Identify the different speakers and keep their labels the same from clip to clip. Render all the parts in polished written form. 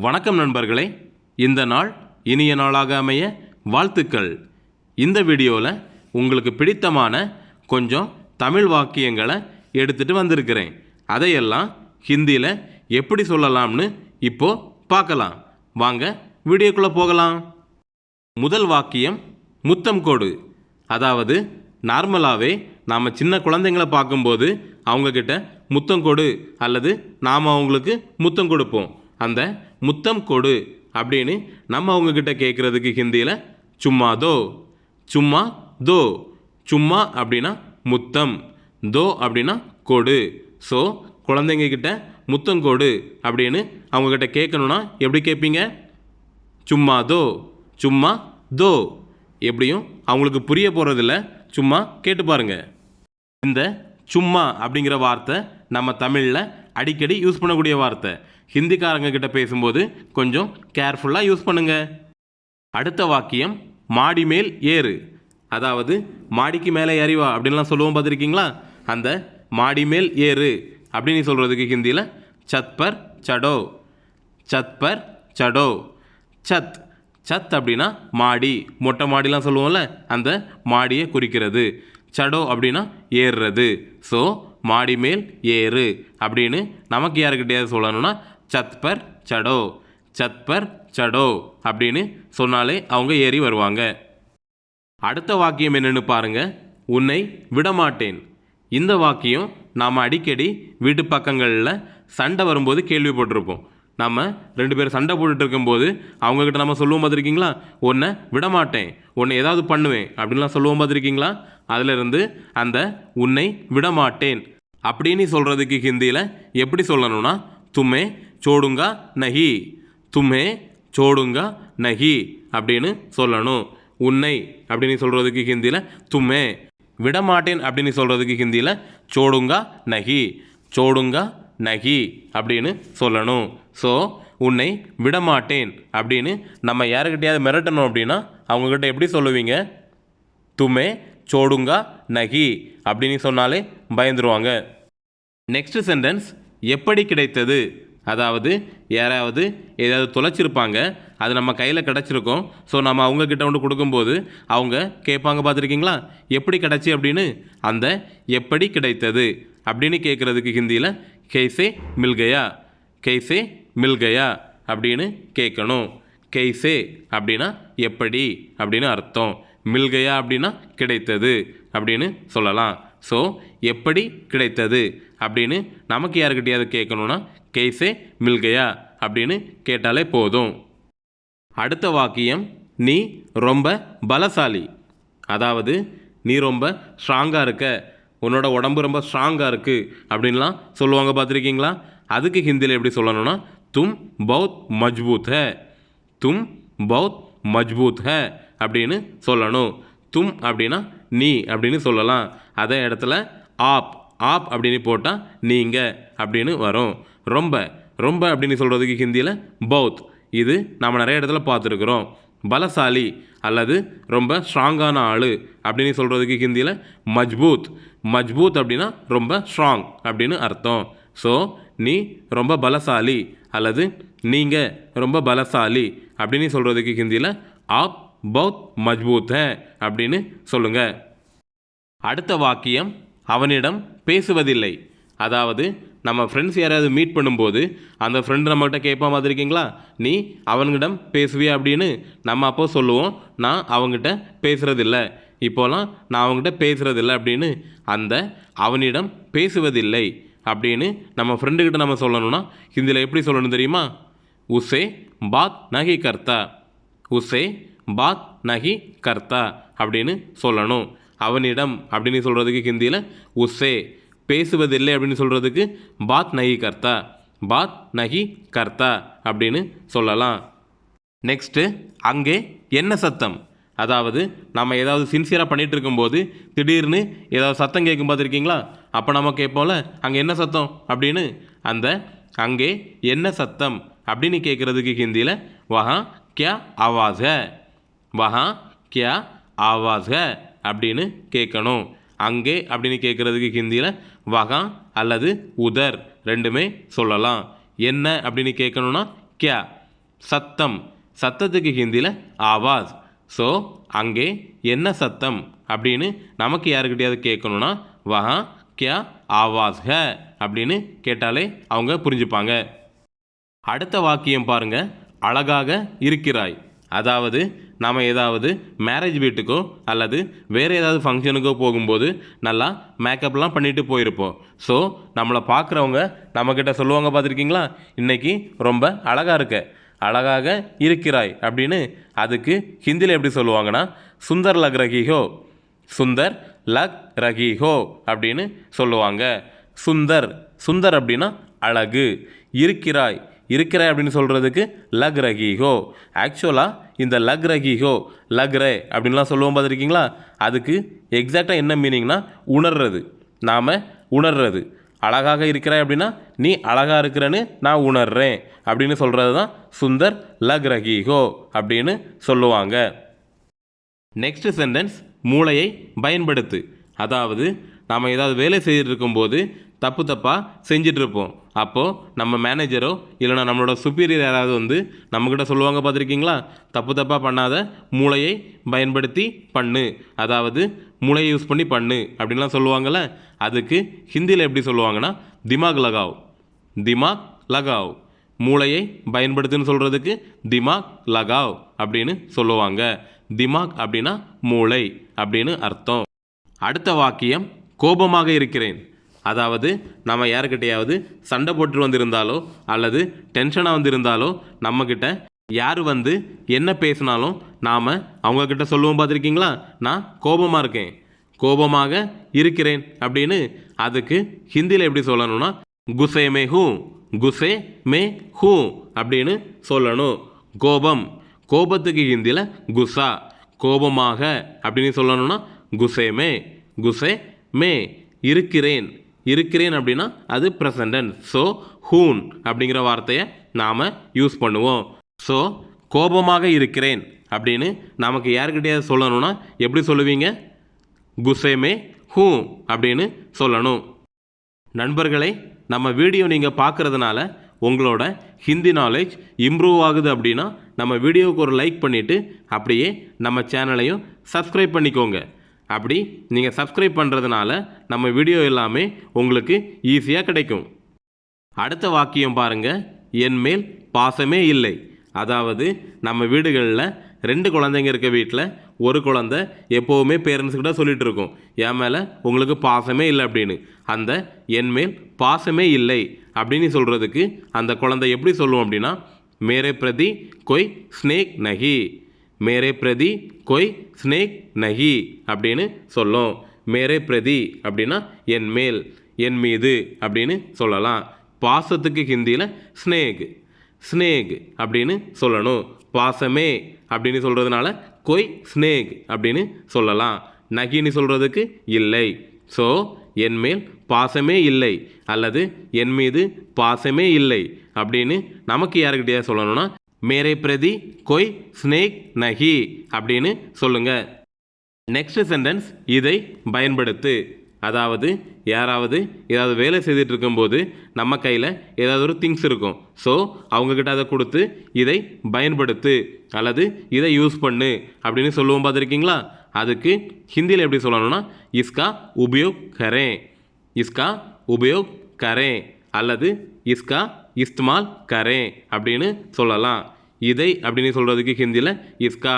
Speaker 1: வணக்கம் நண்பர்களே, இந்த நாள் இனிய நாளாக அமைய வாழ்த்துக்கள். இந்த வீடியோவில் உங்களுக்கு பிடித்தமான கொஞ்சம் தமிழ் வாக்கியங்களை எடுத்துகிட்டு வந்திருக்கிறேன். அதையெல்லாம் ஹிந்தியில் எப்படி சொல்லலாம்னு இப்போ பார்க்கலாம். வாங்க வீடியோக்குள்ளே போகலாம். முதல் வாக்கியம் முத்தம் கொடு. அதாவது நார்மலாகவே நாம் சின்ன குழந்தைங்களை பார்க்கும்போது அவங்கக்கிட்ட முத்தம் கொடு அல்லது நாம் அவங்களுக்கு முத்தம் கொடுப்போம். அந்த முத்தம் கொடு அப்படின்னு நம்ம அவங்கக்கிட்ட கேட்குறதுக்கு ஹிந்தியில் சும்மா தோ. சும்மா தோ. சும்மா அப்படின்னா முத்தம், தோ அப்படின்னா கொடு. ஸோ குழந்தைங்கக்கிட்ட முத்தம் கொடு அப்படின்னு அவங்கக்கிட்ட கேட்கணுன்னா எப்படி கேட்பீங்க? சும்மா தோ, சும்மா தோ. எப்படியும் அவங்களுக்கு புரிய போகிறதில்ல, சும்மா கேட்டு பாருங்க. இந்த சும்மா அப்படிங்கிற வார்த்தை நம்ம தமிழில் அடிக்கடி யூஸ் பண்ணக்கூடிய வார்த்தை. ஹிந்திக்காரங்க கிட்ட பேசும்போது கொஞ்சம் கேர்ஃபுல்லாக யூஸ் பண்ணுங்க. அடுத்த வாக்கியம் மாடி மேல் ஏறு. அதாவது மாடிக்கு மேலே ஏறிவா அப்படின்லாம் சொல்லுவோம், பார்த்துருக்கீங்களா? அந்த மாடி மேல் ஏறு அப்படின்னு சொல்கிறதுக்கு ஹிந்தியில் சத் பர் சடோ. சத் பர் சடோ. சத் சத் அப்படின்னா மாடி, மொட்டை மாடிலாம் சொல்லுவோம்ல, அந்த மாடியை குறிக்கிறது. சடோ அப்படின்னா ஏறுறது. ஸோ மாடி மேல் ஏறு அப்படின்னு நமக்கு யாருக்கிட்டையாவது சொல்லணும்னா சத் பர் சடோ, சத் பர் சடோ அப்படின்னு சொன்னாலே அவங்க ஏறி வருவாங்க. அடுத்த வாக்கியம் என்னென்னு பாருங்க, உன்னை விடமாட்டேன். இந்த வாக்கியம் நாம் அடிக்கடி வீட்டு பக்கங்களில் சண்டை வரும்போது கேள்விப்பட்டிருப்போம். நம்ம ரெண்டு பேரும் சண்டை போட்டுட்டு இருக்கும்போது அவங்கக்கிட்ட நம்ம சொல்லுவோம், பார்த்துருக்கீங்களா? உன்னை விடமாட்டேன், உன்னை ஏதாவது பண்ணுவேன் அப்படின்லாம் சொல்லுவோம், பார்த்துருக்கீங்களா? அதிலிருந்து அந்த உன்னை விடமாட்டேன் அப்படின்னு சொல்கிறதுக்கு ஹிந்தியில் எப்படி சொல்லணும்னா தும்மே சோடுங்கா நஹி, தும்மே சோடுங்கா நஹி அப்படின்னு சொல்லணும். உன்னை அப்படின்னு சொல்கிறதுக்கு ஹிந்தியில் தும்மே, விடமாட்டேன் அப்படின்னு சொல்கிறதுக்கு ஹிந்தியில் சோடுங்கா நஹி, சோடுங்கா நஹி அப்படின்னு சொல்லணும். ஸோ உன்னை விடமாட்டேன் அப்படின்னு நம்ம யாருக்கிட்டையாவது மிரட்டணும் அப்படின்னா அவங்கக்கிட்ட எப்படி சொல்லுவீங்க? தும்மே சோடுங்கா நஹி அப்படின்னு சொன்னாலே பயந்துருவாங்க. நெக்ஸ்ட் சென்டென்ஸ் எப்படி கிடைத்தது. அதாவது யாராவது ஏதாவது தொலைச்சிருப்பாங்க, அது நம்ம கையில் கிடச்சிருக்கோம். ஸோ நம்ம அவங்கக்கிட்ட கொண்டு கொடுக்கும்போது அவங்க கேட்பாங்க, பார்த்துருக்கீங்களா? எப்படி கிடச்சி அப்படின்னு. அந்த எப்படி கிடைத்தது அப்படின்னு கேட்குறதுக்கு ஹிந்தியில் கெய்சே மில்கயா, கெய்சே மில்கயா அப்படின்னு கேட்கணும். கெய்சே அப்படின்னா எப்படி அப்படின்னு அர்த்தம். மில்கயா அப்படின்னா கிடைத்தது அப்படின்னு சொல்லலாம். ஸோ எப்படி கிடைத்தது அப்படின்னு நமக்கு யாருக்கிட்டையாவது கேட்கணுன்னா கெய்சே மில்கயா அப்படின்னு கேட்டாலே போதும். அடுத்த வாக்கியம் நீ ரொம்ப பலசாலி. அதாவது நீ ரொம்ப ஸ்ட்ராங்காக இருக்க, உன்னோட உடம்பு ரொம்ப ஸ்ட்ராங்காக இருக்குது அப்படின்லாம் சொல்லுவாங்க, பார்த்துருக்கீங்களா? அதுக்கு ஹிந்தியில் எப்படி சொல்லணும்னா தும் பௌத் மஜ்பூத் ஹே, தும் பௌத் மஜ்பூத் ஹே அப்படின்னு சொல்லணும். தும் அப்படின்னா நீ அப்படின்னு சொல்லலாம். அதே இடத்துல ஆப், ஆப் அப்படின்னு போட்டால் நீங்கள் அப்படின்னு வரும். ரொம்ப ரொம்ப அப்படின்னு சொல்கிறதுக்கு ஹிந்தியில் பௌத். இது நம்ம நிறைய இடத்துல பார்த்துருக்குறோம். பலசாலி அல்லது ரொம்ப ஸ்ட்ராங்கான ஆள் அப்படின்னு சொல்கிறதுக்கு ஹிந்தியில் மஜ்பூத். மஜ்பூத் அப்படின்னா ரொம்ப ஸ்ட்ராங் அப்படின்னு அர்த்தம். ஸோ நீ ரொம்ப பலசாலி அல்லது நீங்கள் ரொம்ப பலசாலி அப்படின்னு சொல்கிறதுக்கு ஹிந்தியில் ஆப் பௌத் மஜ்பூத் ஹே அப்படின்னு சொல்லுங்கள். அடுத்த வாக்கியம் அவனிடம் பேசுவதில்லை. அதாவது நம்ம ஃப்ரெண்ட்ஸ் யாராவது மீட் பண்ணும்போது அந்த ஃப்ரெண்டு நம்மகிட்ட கேட்பான், பார்த்துருக்கீங்களா? நீ அவனிடம் பேசுவியா அப்படின்னு. நம்ம அப்போ சொல்லுவோம், நான் அவங்ககிட்ட பேசுகிறதில்ல, இப்போலாம் நான் அவங்ககிட்ட பேசுகிறதில்ல அப்படின்னு. அந்த அவனிடம் பேசுவதில்லை அப்படின்னு நம்ம ஃப்ரெண்டுக்கிட்ட நம்ம சொல்லணும்னா ஹிந்தியில் எப்படி சொல்லணும் தெரியுமா? உசே பாத் நஹி கர்த்தா, உசே பாத் நஹி கர்த்தா அப்படின்னு சொல்லணும். அவனிடம் அப்படின்னு சொல்கிறதுக்கு ஹிந்தியில் உசே, பேசுவதில்லை அப்படின்னு சொல்கிறதுக்கு பாத் நஹி கர்த்தா, பாத் நஹி கர்த்தா அப்படின்னு சொல்லலாம். நெக்ஸ்ட்டு அங்கே என்ன சத்தம். அதாவது நம்ம ஏதாவது சின்சியராக பண்ணிகிட்டு இருக்கும்போது திடீர்னு ஏதாவது சத்தம் கேட்கும், பார்த்துருக்கீங்களா? அப்போ நம்ம கேட்போம்ல, அங்கே என்ன சத்தம் அப்படின்னு. அந்த அங்கே என்ன சத்தம் அப்படின்னு கேட்குறதுக்கு ஹிந்தியில் வஹா கியா ஆவாஸ் ஹே, வஹா கியா ஆவாஸ் ஹே அப்படின்னு கேட்கணும். அங்கே அப்படின்னு கேட்குறதுக்கு ஹிந்தியில் வஹா அல்லது உதர் ரெண்டுமே சொல்லலாம். என்ன அப்படின்னு கேட்கணுன்னா கியா, சத்தம், சத்தத்துக்கு ஹிந்தியில் ஆவாஸ். ஸோ அங்கே என்ன சத்தம் அப்படின்னு நமக்கு யாருக்கிட்டையாவது கேட்கணுன்னா வஹா கியா ஆவாஸ் ஹே அப்படின்னு கேட்டாலே அவங்க புரிஞ்சுப்பாங்க. அடுத்த வாக்கியம் பாருங்க, அழகாக இருக்கிறாய். அதாவது நாம் ஏதாவது மேரேஜ் வீட்டுக்கோ அல்லது வேறு ஏதாவது ஃபங்க்ஷனுக்கோ போகும்போது நல்லா மேக்கப்லாம் பண்ணிட்டு போயிருப்போம். ஸோ நம்மளை பார்க்குறவங்க நம்மக்கிட்ட சொல்லுவாங்க, பார்த்துருக்கீங்களா, இன்றைக்கி ரொம்ப அழகாக இருக்க, அழகாக இருக்கிறாய் அப்படின்னு. அதுக்கு ஹிந்தியில் எப்படி சொல்லுவாங்கன்னா சுந்தர் லக் ரஹி ஹோ, சுந்தர் லக் ரஹி ஹோ அப்படின்னு சொல்லுவாங்க. சுந்தர், சுந்தர் அப்படின்னா அழகு, இருக்கிறாய், இருக்கிறாய் அப்படின்னு சொல்கிறதுக்கு லக் ரஹி ஹோ. ஆக்சுவலாக இந்த லக் ரஹி ஹோ, லக் ரே அப்படின்லாம் சொல்லுவோம், பார்த்துருக்கீங்களா, அதுக்கு எக்ஸாக்டாக என்ன மீனிங்னா உணர்றது, நாம் உணர்றது. அழகாக இருக்கிறாய் அப்படின்னா நீ அழகாக இருக்கிறேன்னு நான் உணர்றேன் அப்படின்னு சொல்கிறது தான் சுந்தர் லக் ரஹி ஹோ அப்படின்னு சொல்லுவாங்க. நெக்ஸ்ட் சென்டென்ஸ், மூளையை பயன்படுத்து. அதாவது நாம் ஏதாவது வேலை செய்துட்டு இருக்கும்போது தப்பாக செஞ்சிட்ருப்போம். அப்போது நம்ம மேனேஜரோ இல்லைனா நம்மளோட சுப்பீரியர் யாராவது வந்து நம்மக்கிட்ட சொல்லுவாங்க, பார்த்துருக்கீங்களா, தப்பாக பண்ணாத, மூளையை பயன்படுத்தி பண்ணு, அதாவது மூளையை யூஸ் பண்ணி பண்ணு அப்படின்லாம் சொல்லுவாங்கள்ல. அதுக்கு ஹிந்தியில் எப்படி சொல்லுவாங்கன்னா திமாக் லகாவ், திமாக் லகாவ். மூளையை பயன்படுத்துன்னு சொல்கிறதுக்கு திமாக் லகாவ் அப்படின்னு சொல்லுவாங்க. திமாக் அப்படின்னா மூளை அப்படின்னு அர்த்தம். அடுத்த வாக்கியம், கோபமாக இருக்கிறேன். அதாவது நம்ம யாருக்கிட்டையாவது சண்டை போட்டு வந்திருந்தாலோ அல்லது டென்ஷனாக வந்திருந்தாலோ நம்மக்கிட்ட யார் வந்து என்ன பேசினாலும் நாம் அவங்கக்கிட்ட சொல்லுவோம், பார்த்துருக்கீங்களா, நான் கோபமாக இருக்கேன், கோபமாக இருக்கிறேன் அப்படின்னு. அதுக்கு ஹிந்தியில் எப்படி சொல்லணும்னா குசே மே ஹூ, குசே மே ஹூ அப்படின்னு சொல்லணும். கோபம், கோபத்துக்கு ஹிந்தியில் குசா, கோபமாக அப்படின்னு சொல்லணும்னா குசே மே, குசே மே. இருக்கிறேன், இருக்கிறேன் அப்படின்னா அது ப்ரெசன்டென்ஸ். ஸோ ஹூன் அப்படிங்கிற வார்த்தையை நாம் யூஸ் பண்ணுவோம். ஸோ கோபமாக இருக்கிறேன் அப்படின்னு நமக்கு யாருக்கிட்டையாவது சொல்லணும்னா எப்படி சொல்லுவீங்க, குசே மே ஹூ அப்படின்னு சொல்லணும். நண்பர்களே, நம்ம வீடியோ நீங்கள் பார்க்குறதுனால உங்களோட ஹிந்தி நாலேஜ் இம்ப்ரூவ் ஆகுது அப்படின்னா நம்ம வீடியோவுக்கு ஒரு லைக் பண்ணிவிட்டு அப்படியே நம்ம சேனலையும் சப்ஸ்கிரைப் பண்ணிக்கோங்க. அப்படி நீங்கள் சப்ஸ்கிரைப் பண்ணுறதுனால நம்ம வீடியோ எல்லாமே உங்களுக்கு ஈஸியாக கிடைக்கும். அடுத்த வாக்கியம் பாருங்கள், என்மேல் பாசமே இல்லை. அதாவது நம்ம வீடுகளில் 2 குழந்தைங்க இருக்க வீட்டில் ஒரு குழந்தை எப்போவுமே பேரண்ட்ஸ்கிட்ட சொல்லிகிட்டு இருக்கோம், என் மேலே உங்களுக்கு பாசமே இல்லை அப்படின்னு. அந்த என்மேல் பாசமே இல்லை அப்படின்னு சொல்கிறதுக்கு அந்த குழந்தை எப்படி சொல்லுவோம் அப்படின்னா மேரே பிரதி கொய் ஸ்னேக் நகி, மேரே பிரதி கொய் ஸ்னேக் நகி அப்படின்னு சொல்லும். மேரே பிரதி அப்படின்னா என் மேல், என் மீது அப்படின்னு சொல்லலாம். பாசத்துக்கு ஹிந்தியில் ஸ்னேக், ஸ்னேக் அப்படின்னு சொல்லணும். பாசமே அப்படின்னு சொல்கிறதுனால கொய் ஸ்னேக் அப்படின்னு சொல்லலாம். நகின்னு சொல்கிறதுக்கு இல்லை. ஸோ என் மேல் பாசமே இல்லை அல்லது என் மீது பாசமே இல்லை அப்படின்னு நமக்கு யாருக்கிட்டே சொல்லணும்னா மேரே பிரதி கொய் ஸ்னேக் நகி அப்படின்னு சொல்லுங்க. நெக்ஸ்ட் சென்டென்ஸ், இதை பயன்படுத்து. அதாவது யாராவது ஏதாவது வேலை செய்துட்டு இருக்கும்போது நம்ம கையில் ஏதாவது ஒரு திங்ஸ் இருக்கும். ஸோ அவங்கக்கிட்ட அதை கொடுத்து இதை பயன்படுத்து அல்லது இதை யூஸ் பண்ணு அப்படின்னு சொல்லுவோம், பார்த்துருக்கீங்களா. அதுக்கு ஹிந்தியில் எப்படி சொல்லணும்னா இஸ்கா உபயோக் கரேன், இஸ்கா உபயோக் கரேன் அல்லது இஸ்கா இஸ்துமால் கரேன் அப்படின்னு சொல்லலாம். இதை அப்படின்னு சொல்கிறதுக்கு ஹிந்தியில் இஸ்கா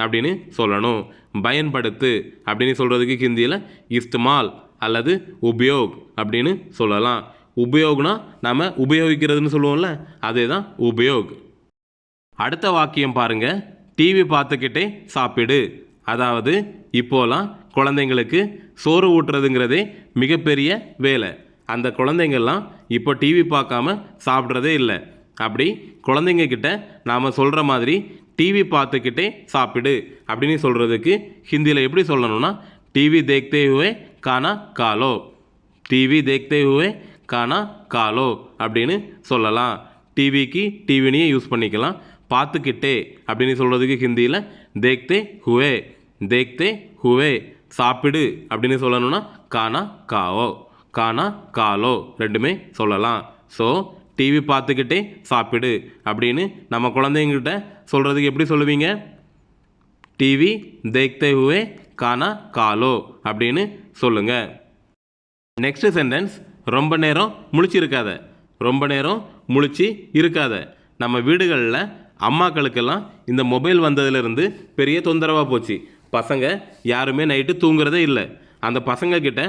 Speaker 1: அப்படின்னு சொல்லணும். பயன்படுத்து அப்படின்னு சொல்கிறதுக்கு ஹிந்தியில் இஸ்துமால் அல்லது உபயோக் அப்படின்னு சொல்லலாம். உபயோக்னா நம்ம உபயோகிக்கிறதுன்னு சொல்லுவோம்ல, அதே தான் உபயோக். அடுத்த வாக்கியம் பாருங்கள், டிவி பார்த்துக்கிட்டே சாப்பிடு. அதாவது இப்போலாம் குழந்தைங்களுக்கு சோறு ஊட்டுறதுங்கிறதே மிகப்பெரிய வேலை. அந்த குழந்தைங்கள்லாம் இப்போ டிவி பார்க்காம சாப்பிட்றதே இல்லை. அப்படி குழந்தைங்கக்கிட்ட நாம் சொல்கிற மாதிரி டிவி பார்த்துக்கிட்டே சாப்பிடு அப்படின்னு சொல்கிறதுக்கு ஹிந்தியில் எப்படி சொல்லணும்னா டிவி தேக்தே ஹுவே கானா காலோ, டிவி தேக்தே ஹுவே கானா காலோ அப்படின்னு சொல்லலாம். டிவிக்கு டிவினியே யூஸ் பண்ணிக்கலாம். பார்த்துக்கிட்டே அப்படின்னு சொல்கிறதுக்கு ஹிந்தியில் தேக்தே ஹுவே, தேக்தே ஹுவே. சாப்பிடு அப்படின்னு சொல்லணும்னா கானா காவோ, கானா காலோ ரெண்டுமே சொல்லலாம். ஸோ டிவி பார்த்துக்கிட்டே சாப்பிடு அப்படின்னு நம்ம குழந்தைங்கிட்ட சொல்கிறதுக்கு எப்படி சொல்லுவீங்க? டிவி தேக்தே ஹுவே கானா காலோ அப்படின்னு சொல்லுங்கள். நெக்ஸ்ட் சென்டென்ஸ், ரொம்ப நேரம் முழிச்சிருக்காத. ரொம்ப நேரம் முழிச்சு இருக்காத. நம்ம வீடுகளில் அம்மாக்களுக்கெல்லாம் இந்த மொபைல் வந்ததுலேருந்து பெரிய தொந்தரவாக போச்சு. பசங்க யாருமே நைட்டு தூங்குறதே இல்லை. அந்த பசங்க கிட்ட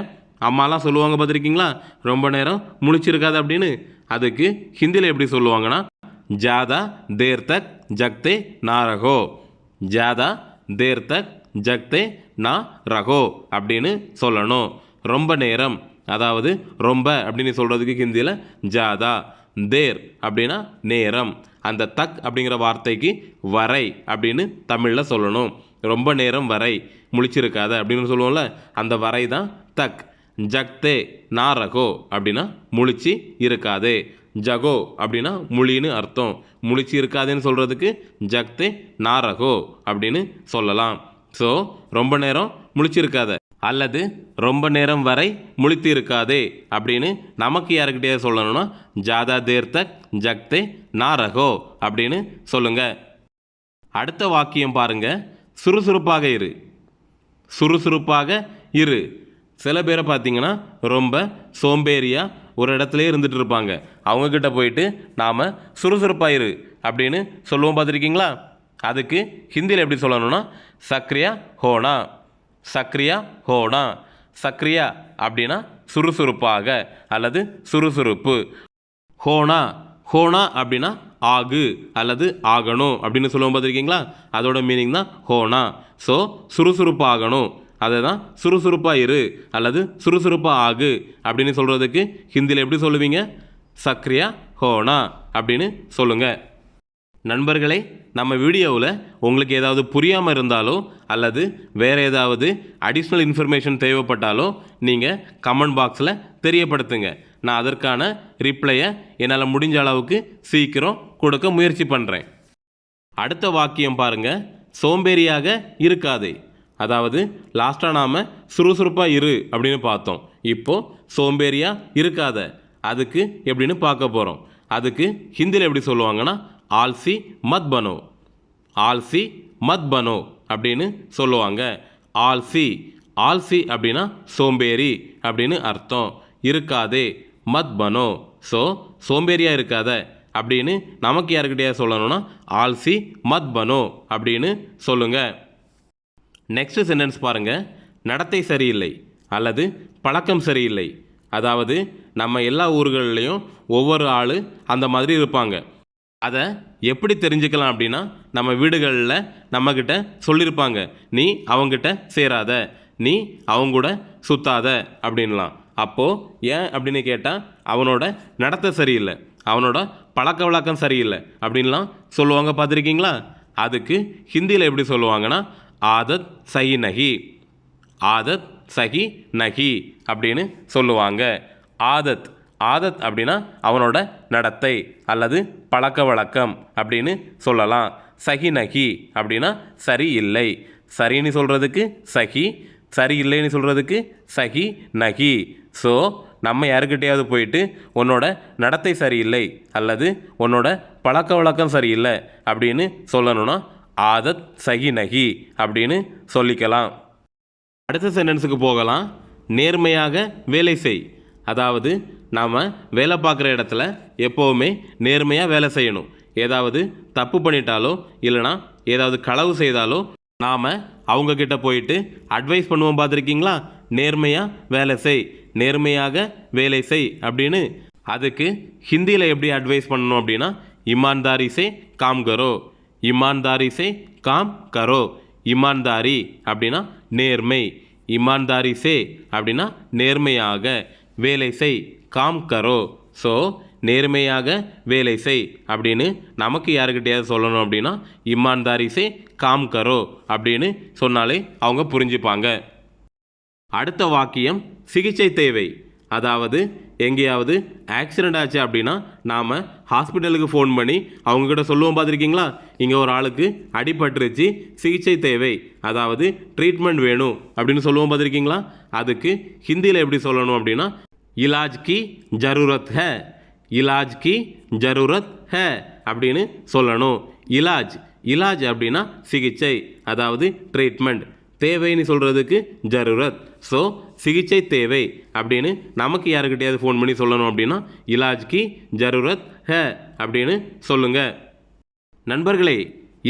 Speaker 1: அம்மாலாம் சொல்லுவாங்க பார்த்துருக்கீங்களா, ரொம்ப நேரம் முழிச்சிருக்காது அப்படின்னு. அதுக்கு ஹிந்தியில் எப்படி சொல்லுவாங்கன்னா, ஜாதா தேர் தக் ஜக்தே நா ரகோ. ஜாதா தேர் தக் ஜக்தே நா ரகோ அப்படின்னு சொல்லணும். ரொம்ப நேரம், அதாவது ரொம்ப அப்படின்னு சொல்கிறதுக்கு ஹிந்தியில் ஜாதா, தேர் அப்படின்னா நேரம், அந்த தக் அப்படிங்கிற வார்த்தைக்கு வரை அப்படின்னு தமிழில் சொல்லணும். ரொம்ப நேரம் வரை முழிச்சிருக்காத அப்படின்னு சொல்லுவோம்ல, அந்த வரை தான் தக். ஜக்தே நா ரகோ அப்படின்னா முழிச்சு இருக்காதே. ஜகோ அப்படின்னா முழின்னு அர்த்தம். முழிச்சு இருக்காதேன்னு சொல்கிறதுக்கு ஜக்தே நா ரகோ அப்படின்னு சொல்லலாம். ஸோ ரொம்ப நேரம் முழிச்சிருக்காத அல்லது ரொம்ப நேரம் வரை முழித்து இருக்காதே அப்படின்னு நமக்கு யாருக்கிட்டே சொல்லணும்னா, ஜாதா தேர் தக் ஜக்தே நா ரகோ அப்படின்னு சொல்லுங்க. அடுத்த வாக்கியம் பாருங்க, சுறுசுறுப்பாக இரு. சுறுசுறுப்பாக இரு. சில பேரை பார்த்தீங்கன்னா ரொம்ப சோம்பேறியாக ஒரு இடத்துல இருந்துட்டு இருப்பாங்க. அவங்கக்கிட்ட போயிட்டு நாம் சுறுசுறுப்பாக இரு அப்படின்னு சொல்லுவோம் பார்த்துருக்கீங்களா? அதுக்கு ஹிந்தியில் எப்படி சொல்லணும்னா, சக்ரியா ஹோனா. சக்ரியா ஹோனா. சக்ரியா அப்படின்னா சுறுசுறுப்பாக அல்லது சுறுசுறுப்பு. ஹோனா, ஹோனா அப்படின்னா ஆகு அல்லது ஆகணும் அப்படின்னு சொல்லுவோம் பார்த்துருக்கீங்களா? அதோட மீனிங் தான் ஹோனா. ஸோ சுறுசுறுப்பாகணும், அதை தான் சுறுசுறுப்பாக இரு அல்லது சுறுசுறுப்பாக ஆகு அப்படின்னு சொல்கிறதுக்கு ஹிந்தியில் எப்படி சொல்லுவீங்க? சக்ரியா ஹோனா அப்படின்னு சொல்லுங்கள். நண்பர்களே, நம்ம வீடியோவில் உங்களுக்கு ஏதாவது புரியாமல் இருந்தாலோ அல்லது வேறு ஏதாவது அடிஷ்னல் இன்ஃபர்மேஷன் தேவைப்பட்டாலோ நீங்கள் கமெண்ட் பாக்ஸில் தெரியப்படுத்துங்க. நான் அதற்கான ரிப்ளையை என்னால் முடிஞ்ச அளவுக்கு சீக்கிரம் கொடுக்க முயற்சி பண்ணுறேன். அடுத்த வாக்கியம் பாருங்கள், சோம்பேறியாக இருக்காதே. அதாவது லாஸ்ட்டாக நாம் சுறுசுறுப்பாக இரு அப்படின்னு பார்த்தோம். இப்போது சோம்பேறியாக இருக்காத, அதுக்கு எப்படின்னு பார்க்க போகிறோம். அதுக்கு ஹிந்தியில் எப்படி சொல்லுவாங்கன்னா, ஆல்சி மத் பனோ. ஆல்சி மத் பனோ அப்படின்னு சொல்லுவாங்க. ஆல்சி, ஆல்சி அப்படின்னா சோம்பேறி அப்படின்னு அர்த்தம். இருக்காதே, மத் பனோ. ஸோ சோம்பேறியாக இருக்காத அப்படின்னு நமக்கு யாருக்கிட்டே சொல்லணும்னா, ஆல்சி மத் பனோ அப்படின்னு சொல்லுங்கள். நெக்ஸ்ட் சென்டென்ஸ் பாருங்கள், நடத்தை சரியில்லை அல்லது பழக்கம் சரியில்லை. அதாவது நம்ம எல்லா ஊர்கள்லேயும் ஒவ்வொரு ஆள் அந்த மாதிரி இருப்பாங்க. அதை எப்படி தெரிஞ்சுக்கலாம் அப்படின்னா, நம்ம வீடுகளில் நம்மக்கிட்ட சொல்லியிருப்பாங்க, நீ அவங்ககிட்ட சேராத, நீ அவங்க கூட சுத்தாத அப்படின்லாம். அப்போது ஏன் அப்படின்னு கேட்டால், அவனோட நடத்தை சரியில்லை, அவனோட பழக்க வழக்கம் சரியில்லை அப்படின்லாம் சொல்லுவாங்க பார்த்துருக்கீங்களா? அதுக்கு ஹிந்தியில் எப்படி சொல்லுவாங்கன்னா, ஆதத் சஹி நஹி. ஆதத் சஹி நஹி அப்படின்னு சொல்லுவாங்க. ஆதத், ஆதத் அப்படின்னா அவனோட நடத்தை அல்லது பழக்க வழக்கம் அப்படின்னு சொல்லலாம். சஹி நஹி அப்படின்னா சரி இல்லை. சரின்னு சொல்கிறதுக்கு சஹி, சரி இல்லைன்னு சொல்கிறதுக்கு சஹி நஹி. ஸோ நம்ம யாருக்கிட்டையாவது போயிட்டு உன்னோட நடத்தை சரியில்லை அல்லது உன்னோட பழக்க வழக்கம் சரியில்லை அப்படின்னு சொல்லணும்னா, ஆதத் சஹி நஹி அப்படின்னு சொல்லிக்கலாம். அடுத்த சென்டென்ஸுக்கு போகலாம். நேர்மையாக வேலை செய். அதாவது நாம் வேலை பார்க்குற இடத்துல எப்போவுமே நேர்மையாக வேலை செய்யணும். ஏதாவது தப்பு பண்ணிட்டாலோ இல்லைனா ஏதாவது களவு செய்தாலோ நாம் அவங்கக்கிட்ட போயிட்டு அட்வைஸ் பண்ணுவோம் பார்த்துருக்கீங்களா? நேர்மையாக வேலை செய், நேர்மையாக வேலை செய் அப்படின்னு. அதுக்கு ஹிந்தியில் எப்படி அட்வைஸ் பண்ணணும் அப்படின்னா, ईमानदारी से काम करो. ईमानदारी से काम करो. ईमानदारी அப்படின்னா நேர்மை, ईमानदारी से அப்படின்னா நேர்மையாக, வேலை செய் காம் கரோ. ஸோ நேர்மையாக வேலை செய் அப்படின்னு நமக்கு யாருக்கிட்டையாவது சொல்லணும் அப்படின்னா, ईमानदारी से काम करो அப்படின்னு சொன்னாலே அவங்க புரிஞ்சுப்பாங்க. அடுத்த வாக்கியம், சிகிச்சை தேவை. அதாவது எங்கேயாவது ஆக்சிடெண்ட் ஆச்சு அப்படின்னா நாம் ஹாஸ்பிட்டலுக்கு ஃபோன் பண்ணி அவங்கக்கிட்ட சொல்லுவோம் பார்த்துருக்கீங்களா? இங்கே ஒரு ஆளுக்கு அடிபட்டுருச்சு, சிகிச்சை தேவை, அதாவது ட்ரீட்மெண்ட் வேணும் அப்படின்னு சொல்லுவோம் பார்த்துருக்கீங்களா? அதுக்கு ஹிந்தியில் எப்படி சொல்லணும் அப்படின்னா, இலாஜ் கி ஜரூரத் ஹை. இலாஜ் கி ஜரூரத் ஹே அப்படின்னு சொல்லணும். இலாஜ் இலாஜ் அப்படின்னா சிகிச்சை, அதாவது ட்ரீட்மெண்ட். தேவைன்னு சொல்கிறதுக்கு ஜரூரத். ஸோ சிகிச்சை தேவை அப்படின்னு நமக்கு யாருக்கிட்டையாவது ஃபோன் பண்ணி சொல்லணும் அப்படின்னா இலாஜ் கி ஜரூரத் ஹே அப்படின்னு சொல்லுங்கள். நண்பர்களே,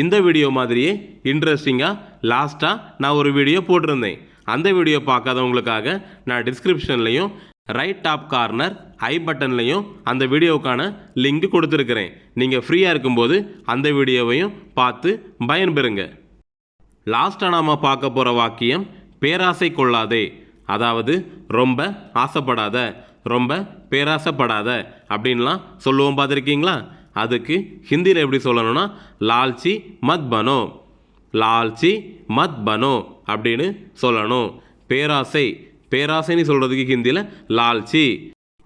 Speaker 1: இந்த வீடியோ மாதிரியே இன்ட்ரெஸ்டிங்காக லாஸ்ட்டாக நான் ஒரு வீடியோ போட்டிருந்தேன். அந்த வீடியோ பார்க்காதவங்களுக்காக நான் டிஸ்கிரிப்ஷன்லையும் ரைட் டாப் கார்னர் ஐ பட்டன்லையும் அந்த வீடியோவுக்கான லிங்க் கொடுத்துருக்கிறேன். நீங்கள் ஃப்ரீயாக இருக்கும்போது அந்த வீடியோவையும் பார்த்து பயன்பெறுங்க. லாஸ்ட்டாக நாம் பார்க்க போகிற வாக்கியம் பேராசை கொள்ளாதே, அதாவது ரொம்ப ஆசைப்படாத, ரொம்ப பேராசைப்படாத அப்படின்லாம் சொல்லுவோம், பார்த்துருக்கீங்களா? அதுக்கு ஹிந்தியில் எப்படி சொல்லணும்னா லால்ச்சி மத் பனோ, லால்ச்சி மத் பனோ அப்படின்னு சொல்லணும். பேராசை, பேராசைன்னு சொல்கிறதுக்கு ஹிந்தியில் லால்ச்சி,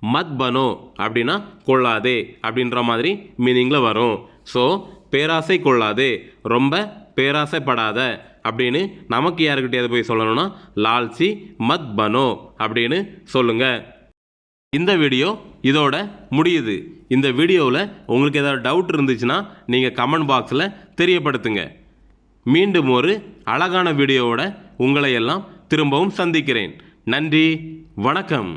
Speaker 1: மத் பனோ அப்படின்னா கொள்ளாதே அப்படின்ற மாதிரி மீனிங்கில் வரும். ஸோ பேராசை கொள்ளாதே, ரொம்ப பேராசைப்படாத அப்படின்னு நமக்கு யாருக்கிட்டையாவது போய் சொல்லணும்னா லால்ச்சி மத் பனோ அப்படின்னு சொல்லுங்கள். இந்த வீடியோ இதோட முடியுது. இந்த வீடியோவில் உங்களுக்கு ஏதாவது டவுட் இருந்துச்சுன்னா நீங்கள் கமெண்ட் பாக்ஸில் தெரியப்படுத்துங்க. மீண்டும் ஒரு அழகான வீடியோவோட உங்களை எல்லாம் திரும்பவும் சந்திக்கிறேன். நன்றி, வணக்கம்.